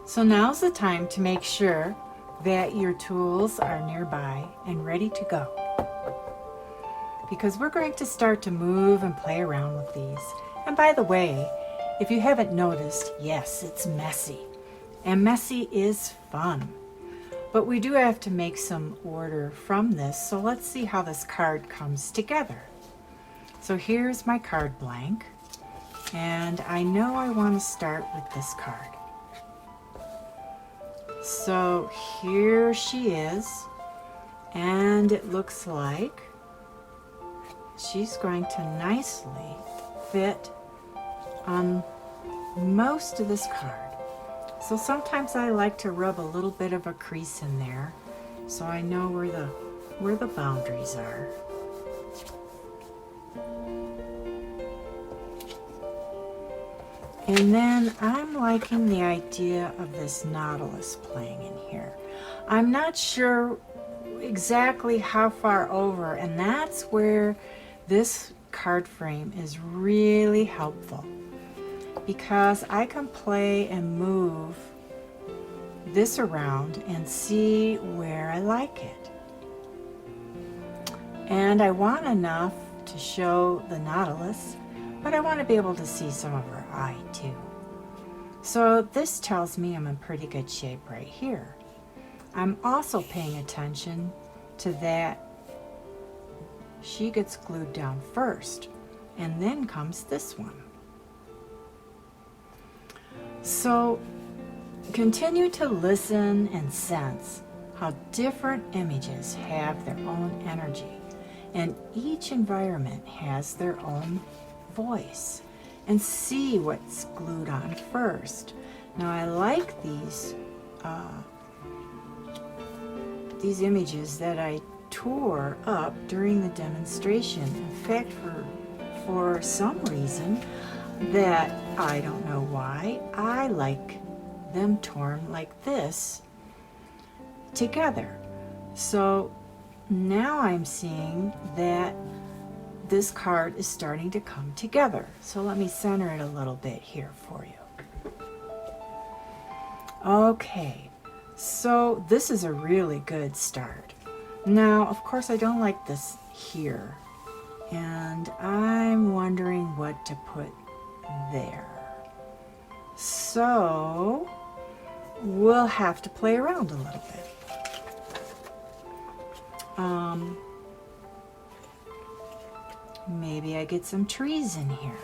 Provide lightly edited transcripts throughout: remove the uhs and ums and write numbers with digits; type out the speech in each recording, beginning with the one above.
So now's the time to make sure that your tools are nearby and ready to go, because we're going to start to move and play around with these. And by the way, if you haven't noticed, yes, it's messy, and messy is fun, but we do have to make some order from this. So let's see how this card comes together. So here's my card blank, and I know I want to start with this card. So here she is, and it looks like she's going to nicely fit on most of this card. So sometimes I like to rub a little bit of a crease in there so I know where the boundaries are. And then I'm liking the idea of this nautilus playing in here. I'm not sure exactly how far over, and that's where this card frame is really helpful, because I can play and move this around and see where I like it. And I want enough to show the nautilus, but I want to be able to see some of her eye too. So this tells me I'm in pretty good shape right here. I'm also paying attention to that she gets glued down first, and then comes this one. So continue to listen and sense how different images have their own energy, and each environment has their own voice, and see what's glued on first. Now I like these images that I tore up during the demonstration. In fact, for some reason that I don't know why, I like them torn like this together. So now I'm seeing that this card is starting to come together. So let me center it a little bit here for you. Okay, so this is a really good start. Now, of course, I don't like this here, and I'm wondering what to put there. So we'll have to play around a little bit. Maybe I get some trees in here.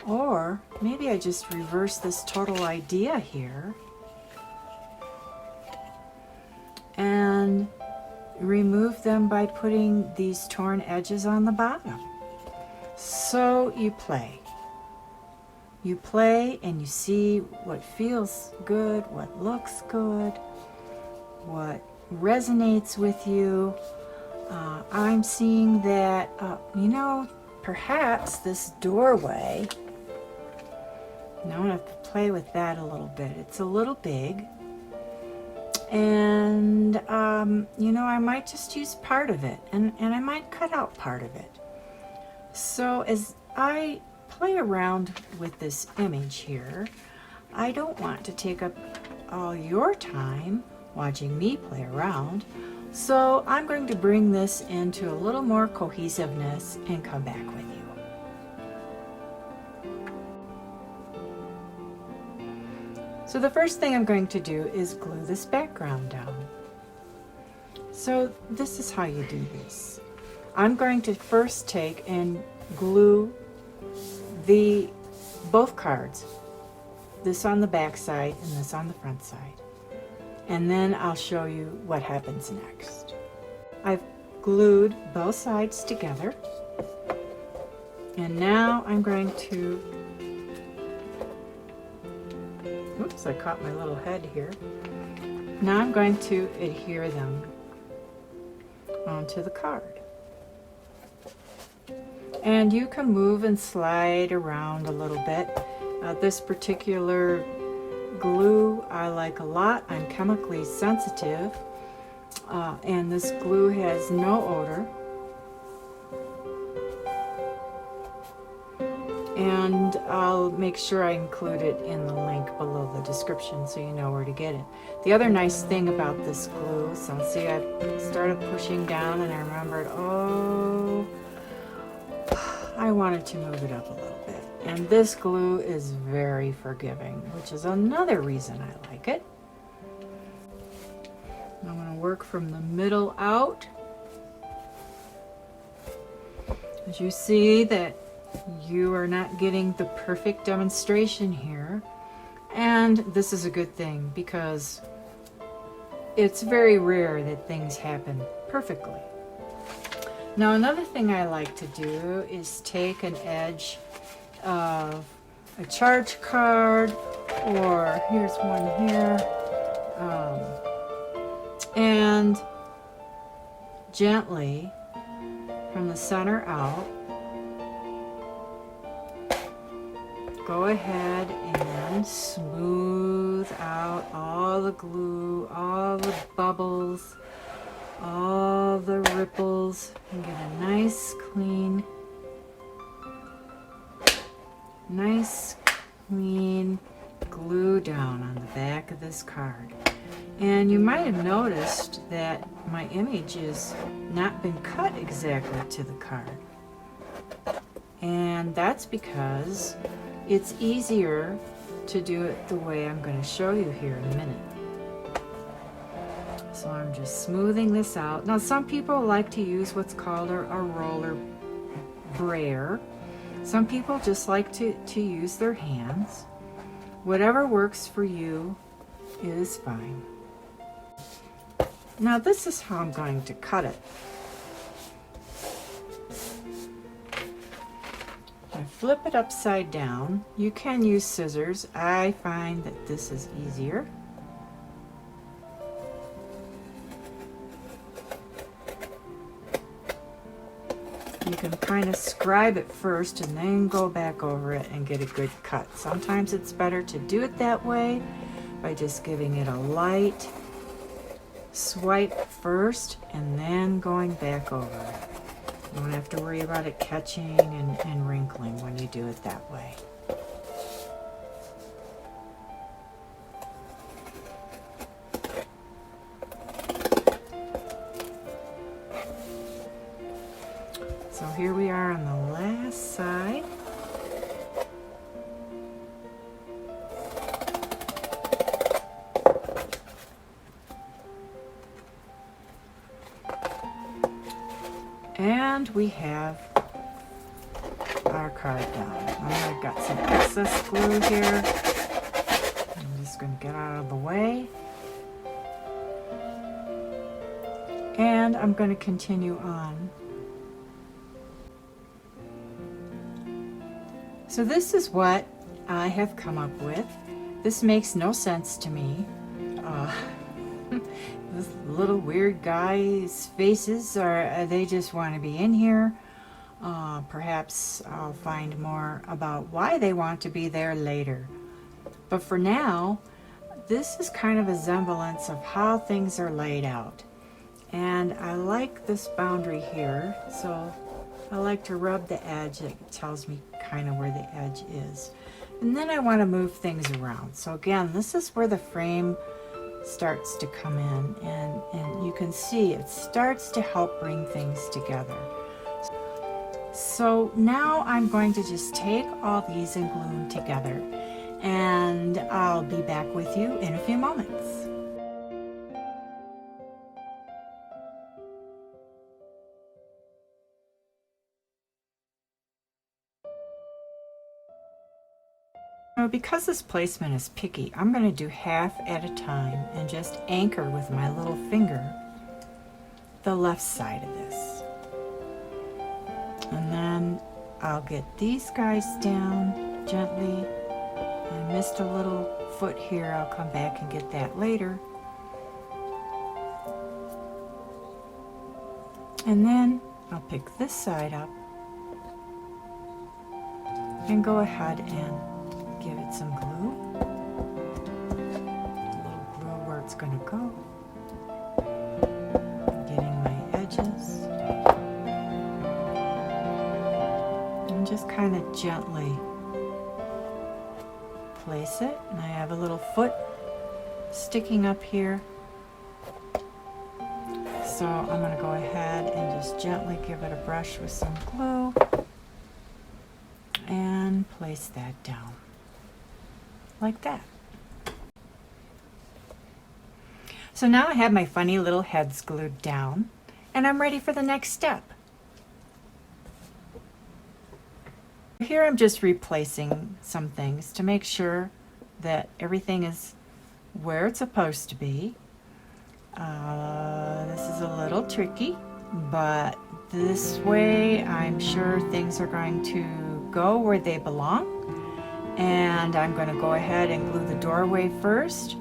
Or maybe I just reverse this total idea here and remove them by putting these torn edges on the bottom. So you play. You play and you see what feels good, what looks good, what resonates with you. I'm seeing that, perhaps this doorway, now I'm going to have to play with that a little bit. It's a little big. And, I might just use part of it, and I might cut out part of it. So as I play around with this image here, I don't want to take up all your time watching me play around. So I'm going to bring this into a little more cohesiveness and come back with you. So the first thing I'm going to do is glue this background down. So this is how you do this. I'm going to first take and glue both cards, this on the back side and this on the front side. And then I'll show you what happens next. I've glued both sides together, and now I'm going to, oops, I caught my little head here. Now I'm going to adhere them onto the card. And you can move and slide around a little bit. This particular glue I like a lot. I'm chemically sensitive, and this glue has no odor. And I'll make sure I include it in the link below the description so you know where to get it. The other nice thing about this glue, so see, I started pushing down and I remembered, oh, I wanted to move it up a little bit. And this glue is very forgiving, which is another reason I like it. I'm going to work from the middle out. As you see that you are not getting the perfect demonstration here, and this is a good thing because it's very rare that things happen perfectly. Now another thing I like to do is take an edge of a charge card, or here's one here, and gently from the center out, go ahead and smooth out all the glue, all the bubbles, all the ripples, and get a nice clean glue down on the back of this card. And you might have noticed that my image has not been cut exactly to the card. And that's because it's easier to do it the way I'm going to show you here in a minute. So I'm just smoothing this out. Now some people like to use what's called a roller brayer. Some people just like to use their hands. Whatever works for you is fine. Now this is how I'm going to cut it. I flip it upside down. You can use scissors. I find that this is easier. You can kind of scribe it first and then go back over it and get a good cut. Sometimes it's better to do it that way by just giving it a light swipe first and then going back over it. You don't have to worry about it catching and wrinkling when you do it that way. So here we are on the last side. And we have our card down. I've got some excess glue here. I'm just going to get out of the way. And I'm going to continue on. So this is what I have come up with. This makes no sense to me. This little weird guy's faces, or they just want to be in here. Perhaps I'll find more about why they want to be there later. But for now, this is kind of a semblance of how things are laid out. And I like this boundary here, so I like to rub the edge. It tells me kind of where the edge is. And then I want to move things around. So again, this is where the frame starts to come in, and you can see it starts to help bring things together. So now I'm going to just take all these and glue them together, and I'll be back with you in a few moments. Because this placement is picky, I'm going to do half at a time and just anchor with my little finger the left side of this. And then I'll get these guys down gently. I missed a little foot here. I'll come back and get that later. And then I'll pick this side up and go ahead and give it some glue. A little glue where it's going to go. Getting my edges. And just kind of gently place it, and I have a little foot sticking up here. So I'm going to go ahead and just gently give it a brush with some glue and place that down like that. So now I have my funny little heads glued down, and I'm ready for the next step. Here I'm just replacing some things to make sure that everything is where it's supposed to be. This is a little tricky, but this way I'm sure things are going to go where they belong. And I'm going to go ahead and glue the doorway first,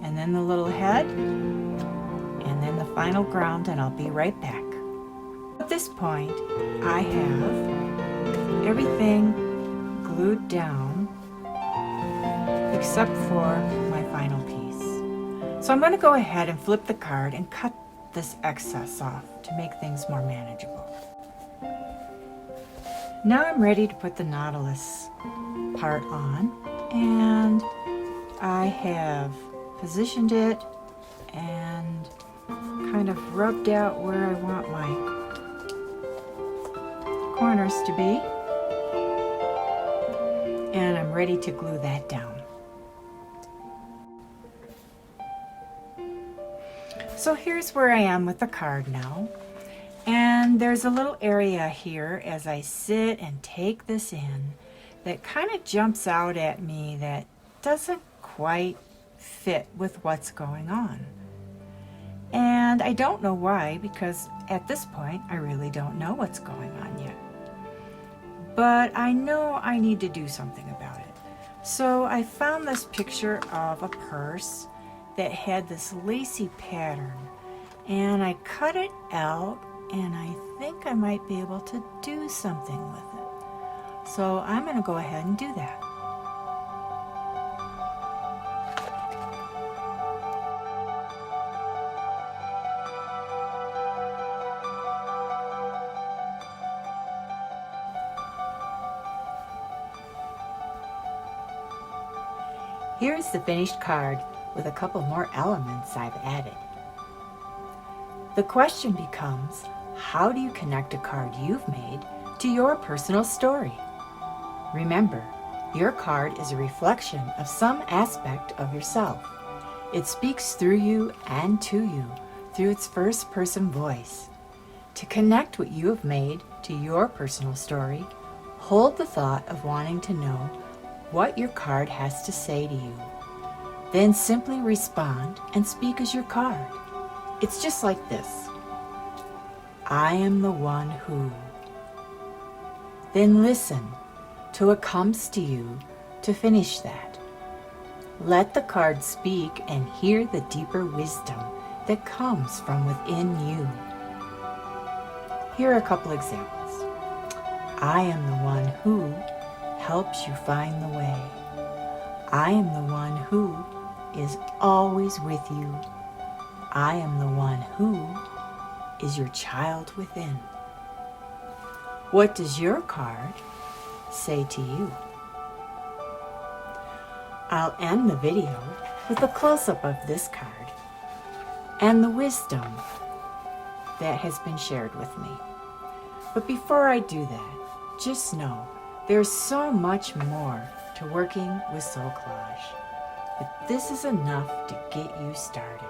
and then the little head, and then the final ground, and I'll be right back. At this point, I have everything glued down except for my final piece. So I'm going to go ahead and flip the card and cut this excess off to make things more manageable. Now I'm ready to put the Nautilus part on, and I have positioned it and kind of rubbed out where I want my corners to be, and I'm ready to glue that down. So here's where I am with the card now, and there's a little area here as I sit and take this in that kind of jumps out at me that doesn't quite fit with what's going on. And I don't know why, because at this point I really don't know what's going on yet. But I know I need to do something about it. So I found this picture of a purse that had this lacy pattern, and I cut it out, and I think I might be able to do something with it. So I'm going to go ahead and do that. Here's the finished card with a couple more elements I've added. The question becomes, how do you connect a card you've made to your personal story? Remember, your card is a reflection of some aspect of yourself. It speaks through you and to you through its first-person voice. To connect what you have made to your personal story, hold the thought of wanting to know what your card has to say to you. Then simply respond and speak as your card. It's just like this. I am the one who. Then listen till it comes to you to finish that. Let the card speak and hear the deeper wisdom that comes from within you. Here are a couple examples. I am the one who helps you find the way. I am the one who is always with you. I am the one who is your child within. What does your card say to you? I'll end the video with a close-up of this card and the wisdom that has been shared with me. But before I do that, just know there's so much more to working with SoulCollage. But this is enough to get you started.